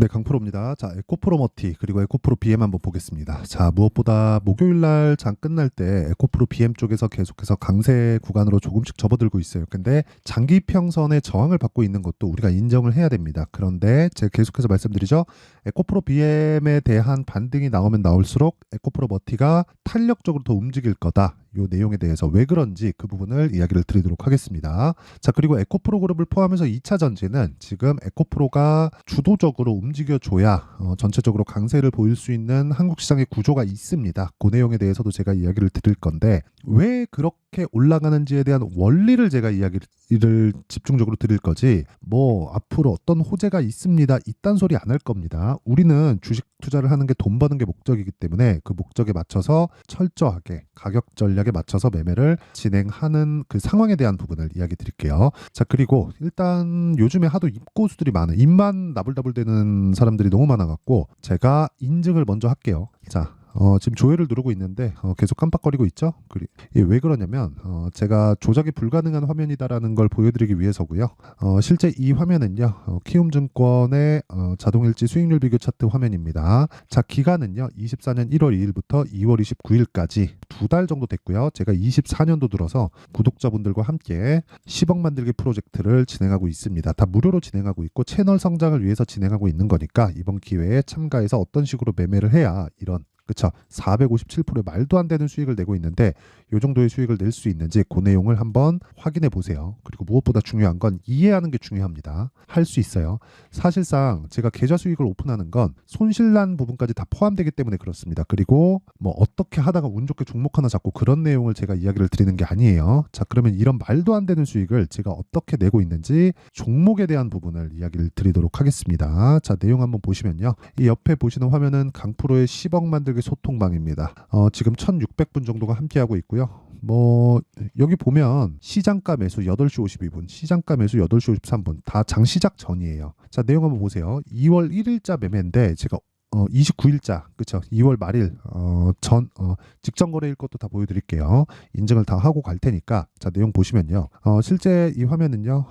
네, 강프로입니다. 자, 에코프로 머티 그리고 에코프로 BM 한번 보겠습니다. 자, 무엇보다 목요일 날 장 끝날 때 에코프로 BM 쪽에서 계속해서 강세 구간으로 조금씩 접어들고 있어요. 근데 장기 평선의 저항을 받고 있는 것도 우리가 인정을 해야 됩니다. 그런데 제가 계속해서 말씀드리죠. 에코프로 BM에 대한 반등이 나오면 나올수록 에코프로 머티가 탄력적으로 더 움직일 거다. 요 내용에 대해서 왜 그런지 그 부분을 이야기를 드리도록 하겠습니다. 자, 그리고 에코프로 그룹을 포함해서 2차 전지는 지금 에코프로가 주도적으로 움직여줘야 전체적으로 강세를 보일 수 있는 한국 시장의 구조가 있습니다. 그 내용에 대해서도 제가 이야기를 드릴 건데 왜 그렇게 올라가는지에 대한 원리를 제가 이야기를 집중적으로 드릴 거지 뭐 앞으로 어떤 호재가 있습니다. 이딴 소리 안 할 겁니다. 우리는 주식 투자를 하는 게 돈 버는 게 목적이기 때문에 그 목적에 맞춰서 철저하게 가격 전략에 맞춰서 매매를 진행하는 그 상황에 대한 부분을 이야기 드릴게요. 자, 그리고 일단 요즘에 하도 입고수들이 많은 입만 나불나불대는 사람들이 너무 많아갖고 제가 인증을 먼저 할게요. 자, 지금 조회를 누르고 있는데 계속 깜빡거리고 있죠? 이게 왜 그러냐면 제가 조작이 불가능한 화면이다라는 걸 보여드리기 위해서고요. 실제 이 화면은요. 키움증권의 자동일지 수익률 비교 차트 화면입니다. 자, 기간은요. 24년 1월 2일부터 2월 29일까지 2달 정도 됐고요. 제가 24년도 들어서 구독자분들과 함께 10억 만들기 프로젝트를 진행하고 있습니다. 다 무료로 진행하고 있고 채널 성장을 위해서 진행하고 있는 거니까 이번 기회에 참가해서 어떤 식으로 매매를 해야 이런 그쵸. 457%의 말도 안 되는 수익을 내고 있는데 이 정도의 수익을 낼 수 있는지 그 내용을 한번 확인해 보세요. 그리고 무엇보다 중요한 건 이해하는 게 중요합니다. 할 수 있어요. 사실상 제가 계좌 수익을 오픈하는 건 손실난 부분까지 다 포함되기 때문에 그렇습니다. 그리고 뭐 어떻게 하다가 운 좋게 종목 하나 잡고 그런 내용을 제가 이야기를 드리는 게 아니에요. 자, 그러면 이런 말도 안 되는 수익을 제가 어떻게 내고 있는지 종목에 대한 부분을 이야기를 드리도록 하겠습니다. 자, 내용 한번 보시면요. 이 옆에 보시는 화면은 강프로의 10억 만들기 소통방입니다. 지금 1600분 정도가 함께하고 있고요. 뭐 여기 보면 시장가 매수 8시 52분, 시장가 매수 8시 53분 다 장시작 전이에요. 자, 내용 한번 보세요. 2월 1일자 매매인데 제가 29일자 그쵸 2월 말일 직전 거래일 것도 다 보여드릴게요. 인증을 다 하고 갈 테니까 자, 내용 보시면요. 실제 이 화면은요.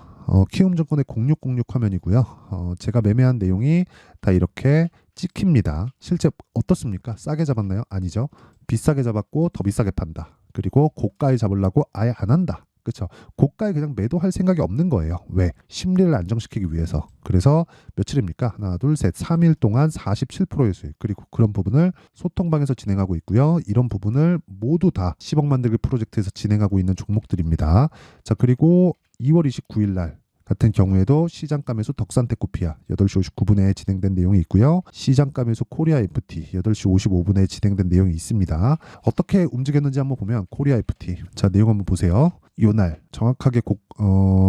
키움증권의 0606 화면이고요. 제가 매매한 내용이 다 이렇게 찍힙니다. 실제 어떻습니까? 싸게 잡았나요? 아니죠. 비싸게 잡았고 더 비싸게 판다. 그리고 고가에 잡으려고 아예 안 한다. 그렇죠. 고가에 그냥 매도할 생각이 없는 거예요. 왜? 심리를 안정시키기 위해서. 그래서 며칠입니까? 하나, 둘, 셋, 3일 동안 47%의 수익. 그리고 그런 부분을 소통방에서 진행하고 있고요. 이런 부분을 모두 다 10억 만들기 프로젝트에서 진행하고 있는 종목들입니다. 자, 그리고 2월 29일 날 같은 경우에도 시장가 매수 덕산테코피아 8시 59분에 진행된 내용이 있고요. 시장가 매수 코리아 FT 8시 55분에 진행된 내용이 있습니다. 어떻게 움직였는지 한번 보면 코리아 FT 자, 내용 한번 보세요. 요날 정확하게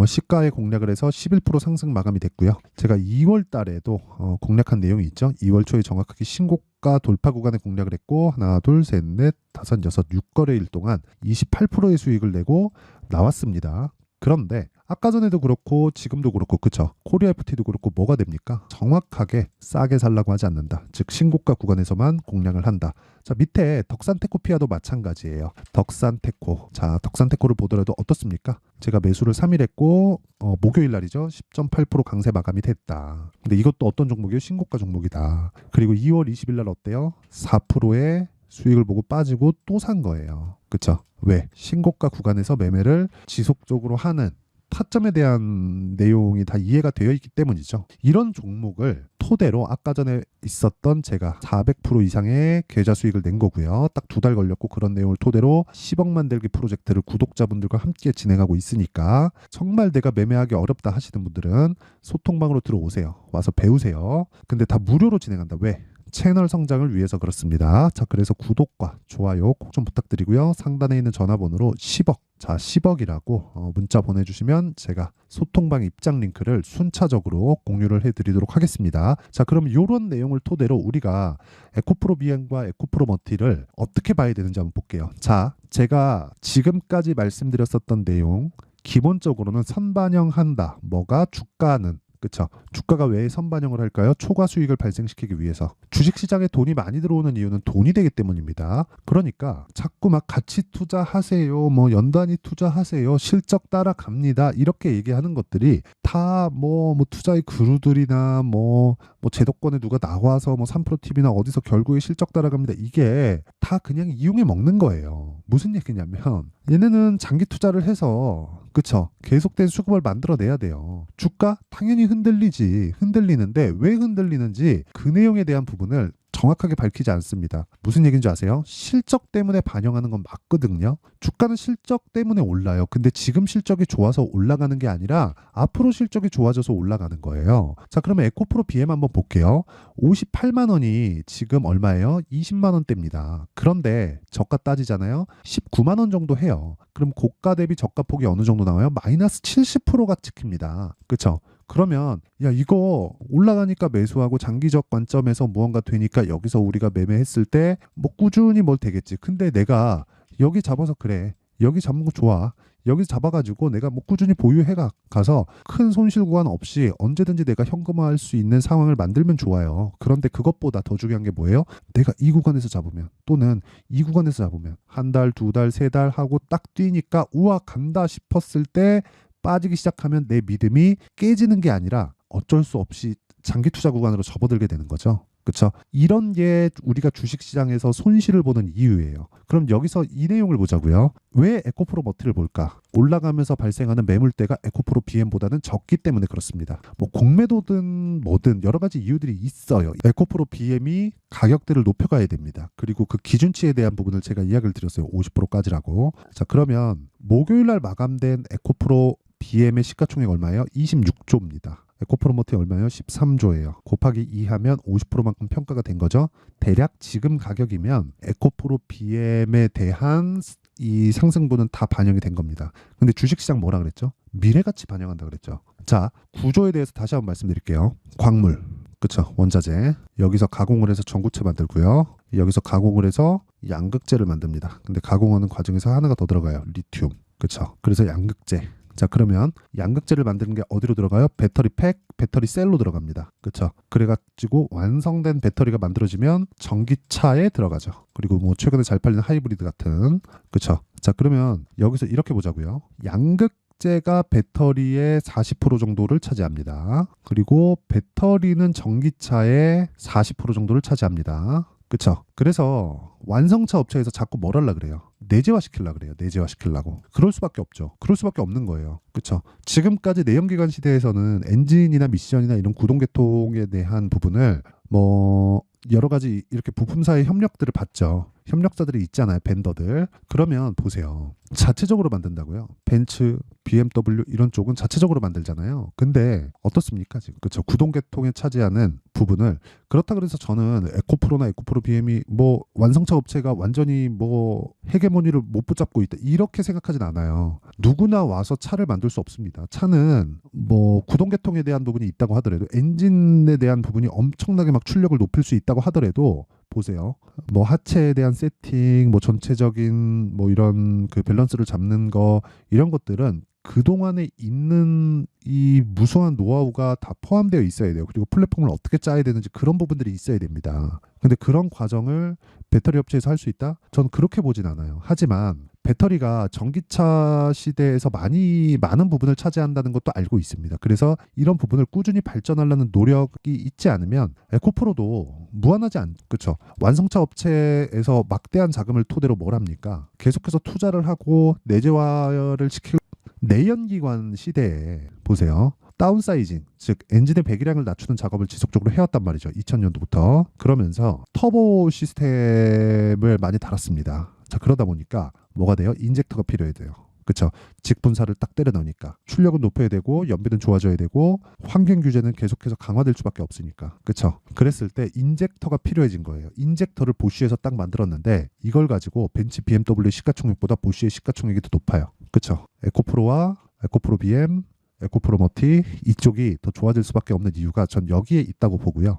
시가에 공략을 해서 11% 상승 마감이 됐고요. 제가 2월 달에도 공략한 내용이 있죠. 2월 초에 정확하게 신고가 돌파 구간에 공략을 했고 하나, 둘, 셋, 넷, 다섯, 여섯, 6거래일 동안 28%의 수익을 내고 나왔습니다. 그런데 아까 전에도 그렇고 지금도 그렇고 그쵸 코리아 FT도 그렇고 뭐가 됩니까? 정확하게 싸게 살라고 하지 않는다. 즉 신고가 구간에서만 공략을 한다. 자, 밑에 덕산테코피아도 마찬가지예요. 덕산테코 자, 덕산테코를 보더라도 어떻습니까? 제가 매수를 3일 했고 목요일 날이죠. 10.8% 강세 마감이 됐다. 근데 이것도 어떤 종목이에요? 신고가 종목이다. 그리고 2월 20일 날 어때요? 4%의 수익을 보고 빠지고 또 산 거예요. 그쵸? 왜? 신고가 구간에서 매매를 지속적으로 하는 타점에 대한 내용이 다 이해가 되어 있기 때문이죠. 이런 종목을 토대로 아까 전에 있었던 제가 400% 이상의 계좌 수익을 낸 거고요. 딱 2달 걸렸고 그런 내용을 토대로 10억 만들기 프로젝트를 구독자분들과 함께 진행하고 있으니까 정말 내가 매매하기 어렵다 하시는 분들은 소통방으로 들어오세요. 와서 배우세요. 근데 다 무료로 진행한다. 왜? 채널 성장을 위해서 그렇습니다. 자, 그래서 구독과 좋아요 꼭 좀 부탁드리고요. 상단에 있는 전화번호로 10억, 자 10억이라고 문자 보내주시면 제가 소통방 입장 링크를 순차적으로 공유를 해드리도록 하겠습니다. 자, 그럼 이런 내용을 토대로 우리가 에코프로 비행과 에코프로 머티를 어떻게 봐야 되는지 한번 볼게요. 자, 제가 지금까지 말씀드렸었던 내용 기본적으로는 선반영한다. 뭐가 주가는 그쵸? 주가가 왜 선반영을 할까요? 초과 수익을 발생시키기 위해서. 주식시장에 돈이 많이 들어오는 이유는 돈이 되기 때문입니다. 그러니까 자꾸 막 가치 투자하세요, 뭐 연단위 투자하세요, 실적 따라갑니다, 이렇게 얘기하는 것들이 다 뭐 투자의 그루들이나 뭐 제도권에 누가 나와서 뭐 3프로 TV나 어디서 결국에 실적 따라갑니다, 이게 다 그냥 이용해 먹는 거예요. 무슨 얘기냐면 얘네는 장기 투자를 해서, 그쵸, 계속된 수급을 만들어내야 돼요. 주가 당연히 흔들리는데 왜 흔들리는지 그 내용에 대한 부분을 정확하게 밝히지 않습니다. 무슨 얘기인지 아세요? 실적 때문에 반영하는 건 맞거든요. 주가는 실적 때문에 올라요. 근데 지금 실적이 좋아서 올라가는 게 아니라 앞으로 실적이 좋아져서 올라가는 거예요. 자, 그러면 에코프로 BM 한번 볼게요. 58만 원이 지금 얼마예요? 20만 원대입니다. 그런데 저가 따지잖아요. 19만 원 정도 해요. 그럼 고가 대비 저가 폭이 어느 정도 나와요? 마이너스 70%가 찍힙니다. 그쵸? 그러면 야, 이거 올라가니까 매수하고 장기적 관점에서 무언가 되니까 여기서 우리가 매매했을 때 뭐 꾸준히 뭘 되겠지. 근데 내가 여기 잡아서, 그래, 여기 잡는 거 좋아, 여기 잡아가지고 내가 뭐 꾸준히 보유해 가서 큰 손실 구간 없이 언제든지 내가 현금화할 수 있는 상황을 만들면 좋아요. 그런데 그것보다 더 중요한 게 뭐예요? 내가 이 구간에서 잡으면, 또는 이 구간에서 잡으면 한 달, 두 달, 세 달 하고 딱 뛰니까 우와 간다 싶었을 때 빠지기 시작하면 내 믿음이 깨지는 게 아니라 어쩔 수 없이 장기 투자 구간으로 접어들게 되는 거죠. 그렇죠? 이런 게 우리가 주식시장에서 손실을 보는 이유예요. 그럼 여기서 이 내용을 보자고요. 왜 에코프로 머티를 볼까? 올라가면서 발생하는 매물대가 에코프로 BM보다는 적기 때문에 그렇습니다. 뭐 공매도든 뭐든 여러 가지 이유들이 있어요. 에코프로 BM이 가격대를 높여가야 됩니다. 그리고 그 기준치에 대한 부분을 제가 이야기를 드렸어요. 50%까지라고. 자, 그러면 목요일날 마감된 에코프로 BM의 시가총액 얼마예요? 26조입니다. 에코프로모티 얼마예요? 13조예요. 곱하기 2 하면 50%만큼 평가가 된 거죠. 대략 지금 가격이면 에코프로 BM에 대한 이 상승분은 다 반영이 된 겁니다. 근데 주식시장 뭐라 그랬죠? 미래가치 반영한다 그랬죠. 자, 구조에 대해서 다시 한번 말씀드릴게요. 광물, 그쵸, 원자재. 여기서 가공을 해서 전구체 만들고요. 여기서 가공을 해서 양극재를 만듭니다. 근데 가공하는 과정에서 하나가 더 들어가요. 리튬, 그쵸. 그래서 양극재. 자, 그러면 양극재를 만드는 게 어디로 들어가요? 배터리 팩, 배터리 셀로 들어갑니다. 그렇죠? 그래가지고 완성된 배터리가 만들어지면 전기차에 들어가죠. 그리고 뭐 최근에 잘 팔리는 하이브리드 같은, 그렇죠? 자, 그러면 여기서 이렇게 보자고요. 양극재가 배터리의 40% 정도를 차지합니다. 그리고 배터리는 전기차의 40% 정도를 차지합니다. 그쵸? 그래서 완성차 업체에서 자꾸 뭘 하려 그래요? 내재화 시키려고 그래요. 내재화 시키려고. 그럴 수밖에 없죠. 그럴 수밖에 없는 거예요. 그쵸? 지금까지 내연기관 시대에서는 엔진이나 미션이나 이런 구동계통에 대한 부분을 뭐 여러 가지 이렇게 부품사의 협력들을 받죠. 협력사들이 있잖아요. 벤더들. 그러면 보세요. 자체적으로 만든다고요. 벤츠, BMW 이런 쪽은 자체적으로 만들잖아요. 근데 어떻습니까 지금? 그렇죠. 구동계통에 차지하는 부분을, 그렇다 그래서 저는 에코프로나 에코프로 BM이 뭐 완성차 업체가 완전히 뭐 헤게모니를 못 붙잡고 있다 이렇게 생각하진 않아요. 누구나 와서 차를 만들 수 없습니다. 차는 뭐 구동계통에 대한 부분이 있다고 하더라도, 엔진에 대한 부분이 엄청나게 막 출력을 높일 수 있다고 하더라도, 보세요. 뭐 하체에 대한 세팅, 뭐 전체적인 뭐 이런 그 밸런스를 잡는 거, 이런 것들은 그동안에 있는 이 무수한 노하우가 다 포함되어 있어야 돼요. 그리고 플랫폼을 어떻게 짜야 되는지 그런 부분들이 있어야 됩니다. 근데 그런 과정을 배터리 업체에서 할 수 있다? 전 그렇게 보진 않아요. 하지만 배터리가 전기차 시대에서 많은 부분을 차지한다는 것도 알고 있습니다. 그래서 이런 부분을 꾸준히 발전하려는 노력이 있지 않으면 에코프로도 무한하지 그렇죠. 완성차 업체에서 막대한 자금을 토대로 뭘 합니까? 계속해서 투자를 하고 내재화를 시키고, 내연기관 시대에 보세요. 다운사이징, 즉 엔진의 배기량을 낮추는 작업을 지속적으로 해왔단 말이죠. 2000년도부터. 그러면서 터보 시스템을 많이 달았습니다. 자, 그러다 보니까 뭐가 돼요? 인젝터가 필요해야 돼요. 그렇죠? 직분사를 딱 때려 넣으니까 출력은 높여야 되고 연비는 좋아져야 되고 환경 규제는 계속해서 강화될 수밖에 없으니까. 그렇죠? 그랬을 때 인젝터가 필요해진 거예요. 인젝터를 보쉬에서 딱 만들었는데 이걸 가지고 벤츠 BMW 시가총액보다 보쉬의 시가총액이 더 높아요. 그렇죠? 에코프로와 에코프로 BM, 에코프로 머티 이쪽이 더 좋아질 수밖에 없는 이유가 전 여기에 있다고 보고요.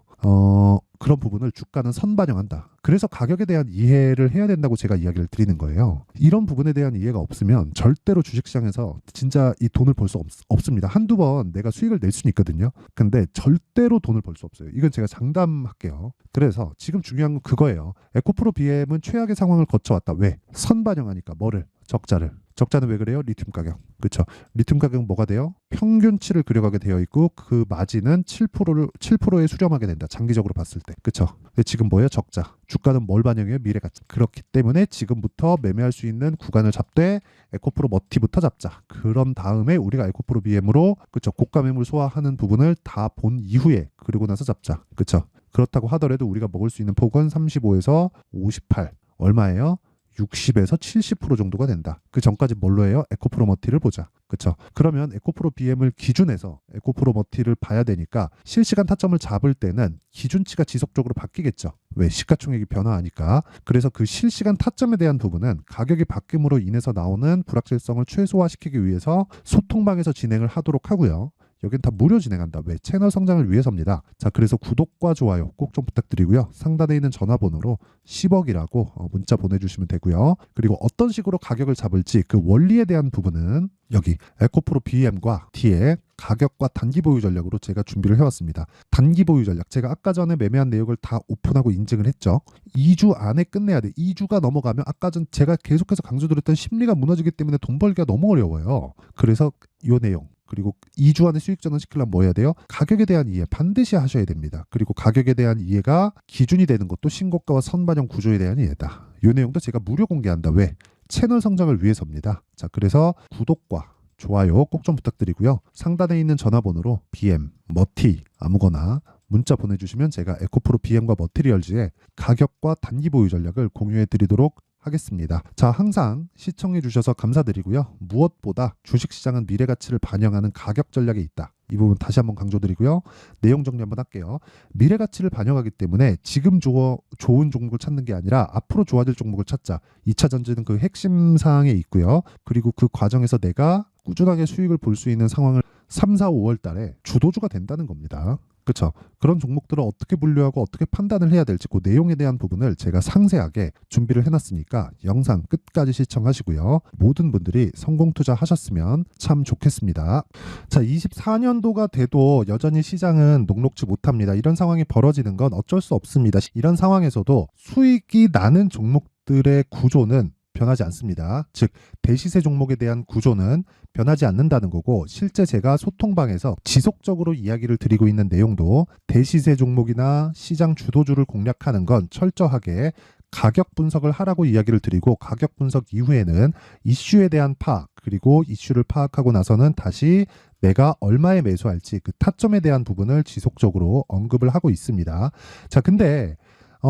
그런 부분을 주가는 선반영한다. 그래서 가격에 대한 이해를 해야 된다고 제가 이야기를 드리는 거예요. 이런 부분에 대한 이해가 없으면 절대로 주식시장에서 진짜 이 돈을 벌 수 없습니다. 한두 번 내가 수익을 낼 수는 있거든요. 근데 절대로 돈을 벌 수 없어요. 이건 제가 장담할게요. 그래서 지금 중요한 건 그거예요. 에코프로 BM은 최악의 상황을 거쳐왔다. 왜? 선반영하니까 뭐를? 적자를. 적자는 왜 그래요? 리튬 가격. 그렇죠. 리튬 가격은 뭐가 돼요? 평균치를 그려가게 되어 있고 그 마진은 7%에 수렴하게 된다. 장기적으로 봤을 때. 그렇죠. 근데 지금 뭐예요? 적자. 주가는 뭘 반영해요? 미래가치. 그렇기 때문에 지금부터 매매할 수 있는 구간을 잡되 에코프로 머티부터 잡자. 그런 다음에 우리가 에코프로 BM으로 그렇죠. 고가 매물 소화하는 부분을 다 본 이후에 그리고 나서 잡자. 그렇죠. 그렇다고 하더라도 우리가 먹을 수 있는 폭은 35에서 58. 얼마예요? 60에서 70% 정도가 된다. 그 전까지 뭘로 해요? 에코프로 머티를 보자. 그렇죠? 그러면 에코프로 BM을 기준해서 에코프로 머티를 봐야 되니까 실시간 타점을 잡을 때는 기준치가 지속적으로 바뀌겠죠. 왜? 시가총액이 변화하니까. 그래서 그 실시간 타점에 대한 부분은 가격이 바뀜으로 인해서 나오는 불확실성을 최소화시키기 위해서 소통방에서 진행을 하도록 하고요. 여긴 다 무료 진행한다. 왜? 채널 성장을 위해서입니다. 자, 그래서 구독과 좋아요 꼭 좀 부탁드리고요. 상단에 있는 전화번호로 10억이라고 문자 보내주시면 되고요. 그리고 어떤 식으로 가격을 잡을지 그 원리에 대한 부분은 여기 에코프로 BM과 T의 가격과 단기 보유 전략으로 제가 준비를 해왔습니다. 단기 보유 전략. 제가 아까 전에 매매한 내역을 다 오픈하고 인증을 했죠. 2주 안에 끝내야 돼. 2주가 넘어가면 아까 전 제가 계속해서 강조드렸던 심리가 무너지기 때문에 돈 벌기가 너무 어려워요. 그래서 이 내용. 그리고 2주 안에 수익 전환시키려면 뭐 해야 돼요? 가격에 대한 이해 반드시 하셔야 됩니다. 그리고 가격에 대한 이해가 기준이 되는 것도 신고가와 선반영 구조에 대한 이해다. 이 내용도 제가 무료 공개한다. 왜? 채널 성장을 위해서입니다. 자, 그래서 구독과 좋아요 꼭 좀 부탁드리고요. 상단에 있는 전화번호로 BM, 머티 아무거나 문자 보내주시면 제가 에코프로 BM과 머티리얼즈의 가격과 단기 보유 전략을 공유해 드리도록 하겠습니다. 자, 항상 시청해 주셔서 감사드리고요. 무엇보다 주식시장은 미래가치를 반영하는 가격 전략에 있다. 이 부분 다시 한번 강조드리고요. 내용 정리 한번 할게요. 미래가치를 반영하기 때문에 지금 좋은 종목을 찾는 게 아니라 앞으로 좋아질 종목을 찾자. 2차 전지는 그 핵심 사항에 있고요. 그리고 그 과정에서 내가 꾸준하게 수익을 볼 수 있는 상황을 3, 4, 5월 달에 주도주가 된다는 겁니다. 그렇죠. 그런 종목들을 어떻게 분류하고 어떻게 판단을 해야 될지 그 내용에 대한 부분을 제가 상세하게 준비를 해놨으니까 영상 끝까지 시청하시고요. 모든 분들이 성공 투자하셨으면 참 좋겠습니다. 자, 24년도가 돼도 여전히 시장은 녹록지 못합니다. 이런 상황이 벌어지는 건 어쩔 수 없습니다. 이런 상황에서도 수익이 나는 종목들의 구조는 변하지 않습니다. 즉 대시세 종목에 대한 구조는 변하지 않는다는 거고, 실제 제가 소통방에서 지속적으로 이야기를 드리고 있는 내용도 대시세 종목이나 시장 주도주를 공략하는 건 철저하게 가격 분석을 하라고 이야기를 드리고, 가격 분석 이후에는 이슈에 대한 파악, 그리고 이슈를 파악하고 나서는 다시 내가 얼마에 매수할지 그 타점에 대한 부분을 지속적으로 언급을 하고 있습니다. 자, 근데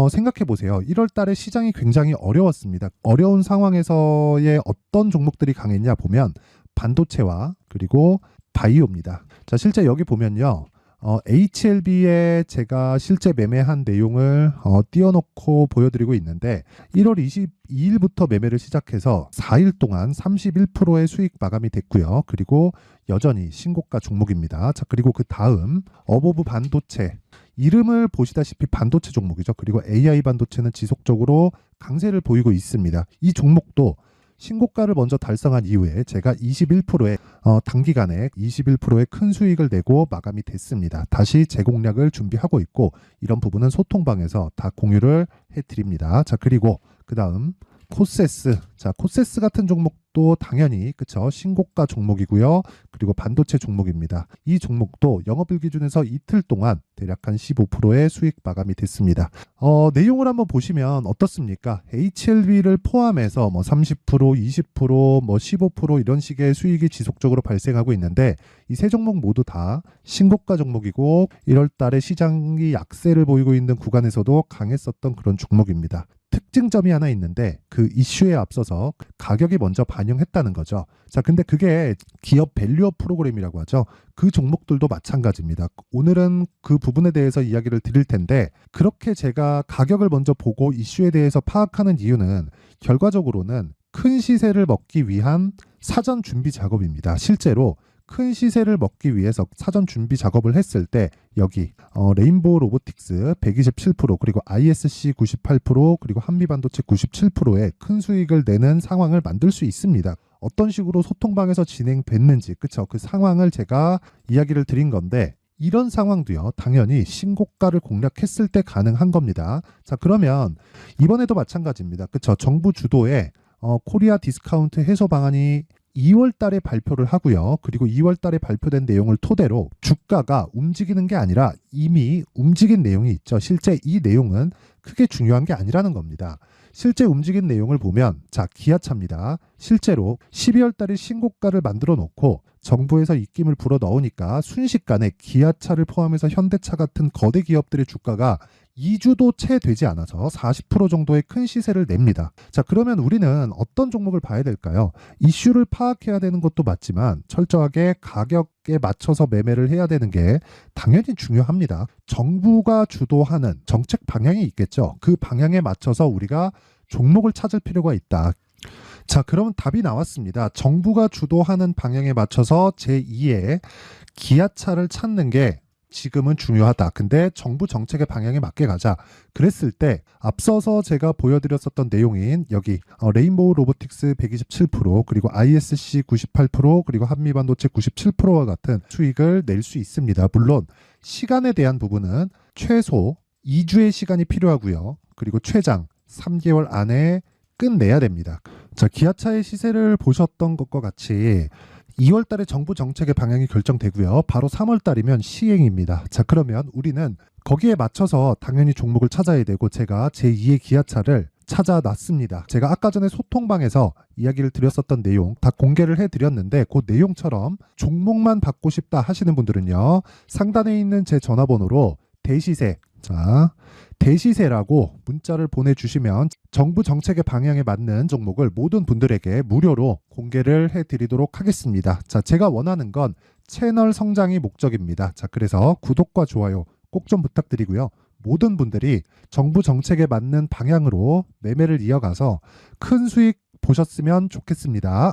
생각해 보세요. 1월 달에 시장이 굉장히 어려웠습니다. 어려운 상황에서의 어떤 종목들이 강했냐 보면 반도체와 그리고 바이오입니다. 자, 실제 여기 보면요. HLB에 제가 실제 매매한 내용을 띄워놓고 보여드리고 있는데 1월 22일부터 매매를 시작해서 4일 동안 31%의 수익 마감이 됐고요. 그리고 여전히 신고가 종목입니다. 자, 그리고 그 다음 어보브 반도체, 이름을 보시다시피 반도체 종목이죠. 그리고 AI 반도체는 지속적으로 강세를 보이고 있습니다. 이 종목도 신고가를 먼저 달성한 이후에 제가 21%의 단기간에 21%의 큰 수익을 내고 마감이 됐습니다. 다시 재공략을 준비하고 있고, 이런 부분은 소통방에서 다 공유를 해드립니다. 자, 그리고 그 다음 코세스. 자, 코세스 같은 종목도 당연히 그쵸, 신고가 종목이고요. 그리고 반도체 종목입니다. 이 종목도 영업일 기준에서 이틀 동안 대략 한 15%의 수익 마감이 됐습니다. 내용을 한번 보시면 어떻습니까? HLB를 포함해서 뭐 30%, 20%, 뭐 15% 이런 식의 수익이 지속적으로 발생하고 있는데, 이 세 종목 모두 다 신고가 종목이고 1월 달에 시장이 약세를 보이고 있는 구간에서도 강했었던 그런 종목입니다. 특징점이 하나 있는데 그 이슈에 앞서서 가격이 먼저 반영했다는 거죠. 자, 근데 그게 기업 밸류업 프로그램이라고 하죠. 그 종목들도 마찬가지입니다. 오늘은 그 부분에 대해서 이야기를 드릴 텐데, 그렇게 제가 가격을 먼저 보고 이슈에 대해서 파악하는 이유는 결과적으로는 큰 시세를 먹기 위한 사전 준비 작업입니다. 실제로 큰 시세를 먹기 위해서 사전 준비 작업을 했을 때 여기 레인보우 로보틱스 127% 그리고 ISC 98% 그리고 한미반도체 97%의 큰 수익을 내는 상황을 만들 수 있습니다. 어떤 식으로 소통방에서 진행됐는지 그쵸? 그 상황을 제가 이야기를 드린 건데 이런 상황도요 당연히 신고가를 공략했을 때 가능한 겁니다. 자 그러면 이번에도 마찬가지입니다. 그쵸? 정부 주도의 코리아 디스카운트 해소 방안이 2월 달에 발표를 하고요. 그리고 2월 달에 발표된 내용을 토대로 주가가 움직이는 게 아니라 이미 움직인 내용이 있죠. 실제 이 내용은 크게 중요한 게 아니라는 겁니다. 실제 움직인 내용을 보면 자 기아차입니다. 실제로 12월 달에 신고가를 만들어 놓고 정부에서 입김을 불어 넣으니까 순식간에 기아차를 포함해서 현대차 같은 거대 기업들의 주가가 2주도 채 되지 않아서 40% 정도의 큰 시세를 냅니다. 자, 그러면 우리는 어떤 종목을 봐야 될까요? 이슈를 파악해야 되는 것도 맞지만 철저하게 가격에 맞춰서 매매를 해야 되는 게 당연히 중요합니다. 정부가 주도하는 정책 방향이 있겠죠. 그 방향에 맞춰서 우리가 종목을 찾을 필요가 있다. 자, 그러면 답이 나왔습니다. 정부가 주도하는 방향에 맞춰서 제2의 기아차를 찾는 게 지금은 중요하다. 근데 정부 정책의 방향에 맞게 가자. 그랬을 때 앞서서 제가 보여드렸었던 내용인 여기 레인보우 로보틱스 127% 그리고 ISC 98% 그리고 한미반도체 97%와 같은 수익을 낼 수 있습니다. 물론 시간에 대한 부분은 최소 2주의 시간이 필요하고요. 그리고 최장 3개월 안에 끝내야 됩니다. 자, 기아차의 시세를 보셨던 것과 같이 2월 달에 정부 정책의 방향이 결정되고요. 바로 3월 달이면 시행입니다. 자, 그러면 우리는 거기에 맞춰서 당연히 종목을 찾아야 되고 제가 제2의 기아차를 찾아놨습니다. 제가 아까 전에 소통방에서 이야기를 드렸었던 내용 다 공개를 해드렸는데 그 내용처럼 종목만 받고 싶다 하시는 분들은요. 상단에 있는 제 전화번호로 대시세 대시세라고 문자를 보내주시면 정부 정책의 방향에 맞는 종목을 모든 분들에게 무료로 공개를 해드리도록 하겠습니다. 자, 제가 원하는 건 채널 성장이 목적입니다. 자, 그래서 구독과 좋아요 꼭 좀 부탁드리고요. 모든 분들이 정부 정책에 맞는 방향으로 매매를 이어가서 큰 수익 보셨으면 좋겠습니다.